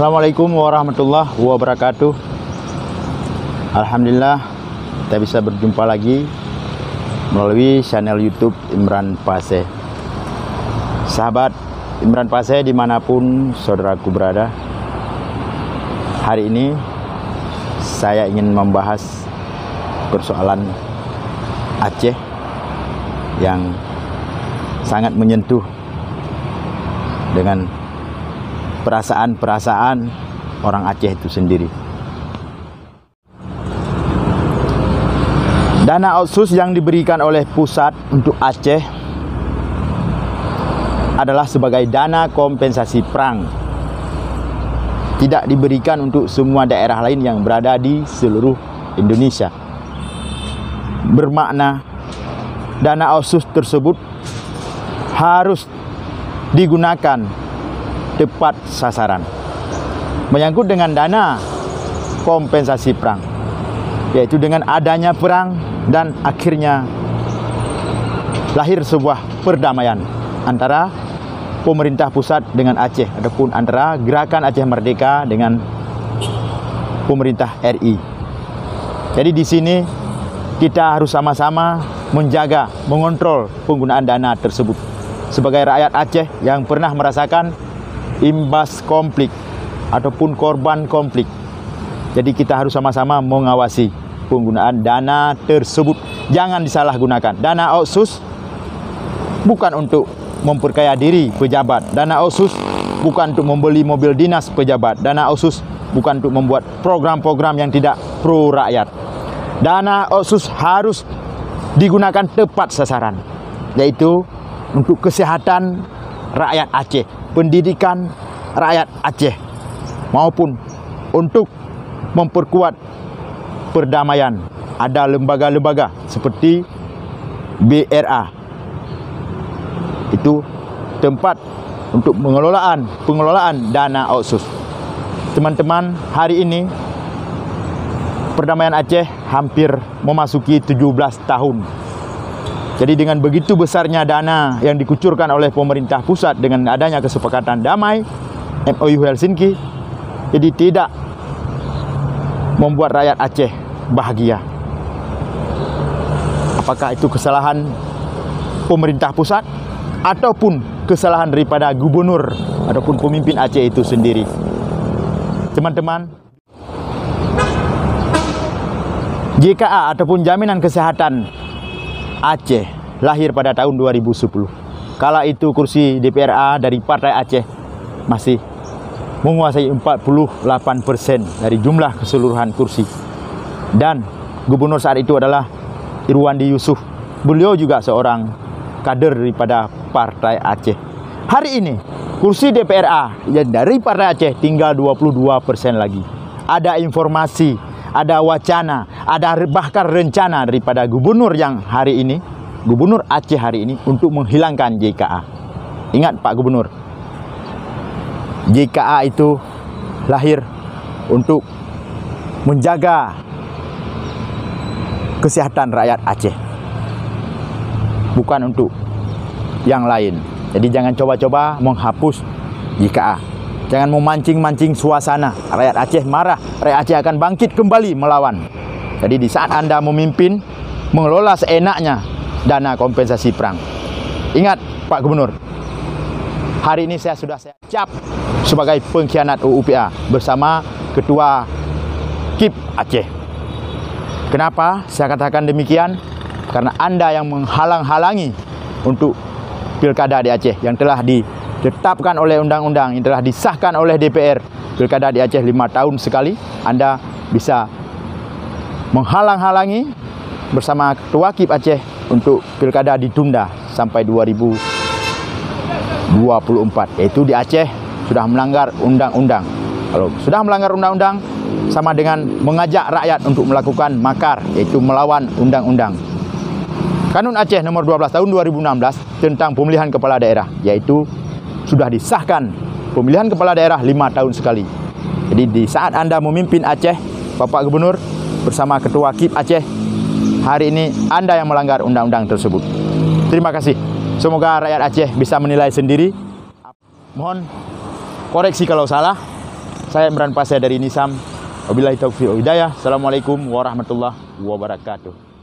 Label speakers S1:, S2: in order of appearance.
S1: Assalamualaikum warahmatullahi wabarakatuh. Alhamdulillah kita bisa berjumpa lagi melalui channel YouTube Imran Pase. Sahabat Imran Pase dimanapun saudaraku berada, hari ini saya ingin membahas persoalan Aceh yang sangat menyentuh dengan perasaan-perasaan orang Aceh itu sendiri. Dana otsus yang diberikan oleh pusat untuk Aceh adalah sebagai dana kompensasi perang. Tidak diberikan untuk semua daerah lain yang berada di seluruh Indonesia. Bermakna dana otsus tersebut harus digunakan tepat sasaran. Menyangkut dengan dana kompensasi perang, yaitu dengan adanya perang dan akhirnya lahir sebuah perdamaian antara pemerintah pusat dengan Aceh ataupun antara Gerakan Aceh Merdeka dengan pemerintah RI. Jadi di sini kita harus sama-sama menjaga, mengontrol penggunaan dana tersebut sebagai rakyat Aceh yang pernah merasakan imbas konflik ataupun korban konflik. Jadi kita harus sama-sama mengawasi penggunaan dana tersebut. Jangan disalahgunakan. Dana otsus bukan untuk memperkaya diri pejabat. Dana otsus bukan untuk membeli mobil dinas pejabat. Dana otsus bukan untuk membuat program-program yang tidak pro rakyat. Dana otsus harus digunakan tepat sasaran, yaitu untuk kesehatan rakyat Aceh, pendidikan rakyat Aceh, maupun untuk memperkuat perdamaian. Ada lembaga-lembaga seperti BRA, itu tempat untuk pengelolaan dana otsus. Teman-teman, hari ini perdamaian Aceh hampir memasuki 17 tahun. Jadi dengan begitu besarnya dana yang dikucurkan oleh pemerintah pusat dengan adanya kesepakatan damai MOU Helsinki, jadi tidak membuat rakyat Aceh bahagia. Apakah itu kesalahan pemerintah pusat ataupun kesalahan daripada gubernur ataupun pemimpin Aceh itu sendiri? Teman-teman, JKA ataupun Jaminan Kesehatan Aceh lahir pada tahun 2010. Kala itu kursi DPRA dari Partai Aceh masih menguasai 48% dari jumlah keseluruhan kursi. Dan gubernur saat itu adalah Irwandi Yusuf. Beliau juga seorang kader daripada Partai Aceh. Hari ini kursi DPRA yang dari Partai Aceh tinggal 22% lagi. Ada informasi, ada wacana, ada bahkan rencana daripada gubernur yang hari ini, gubernur Aceh hari ini, untuk menghilangkan JKA. Ingat Pak Gubernur, JKA itu lahir untuk menjaga kesehatan rakyat Aceh, bukan untuk yang lain. Jadi jangan coba-coba menghapus JKA. Jangan memancing-mancing suasana. Rakyat Aceh marah, rakyat Aceh akan bangkit kembali melawan. Jadi di saat Anda memimpin, mengelola seenaknya dana kompensasi perang. Ingat Pak Gubernur, hari ini saya sudah cap sebagai pengkhianat UUPA bersama Ketua KIP Aceh. Kenapa saya katakan demikian? Karena Anda yang menghalang-halangi untuk pilkada di Aceh yang telah ditetapkan oleh undang-undang, yang telah disahkan oleh DPR. Pilkada di Aceh 5 tahun sekali. Anda bisa menghalang-halangi bersama Ketua KIP Aceh untuk pilkada ditunda sampai 2024. Yaitu di Aceh sudah melanggar undang-undang. Kalau sudah melanggar undang-undang, sama dengan mengajak rakyat untuk melakukan makar, yaitu melawan undang-undang. Kanun Aceh nomor 12 tahun 2016 tentang pemilihan kepala daerah, yaitu sudah disahkan pemilihan kepala daerah 5 tahun sekali. Jadi di saat Anda memimpin Aceh, Bapak Gubernur bersama Ketua KIP Aceh, hari ini Anda yang melanggar undang-undang tersebut. Terima kasih. Semoga rakyat Aceh bisa menilai sendiri. Mohon koreksi kalau salah. Saya Imran Pasya dari Nisam. Wabillahi taufiq wal hidayah. Assalamualaikum warahmatullahi wabarakatuh.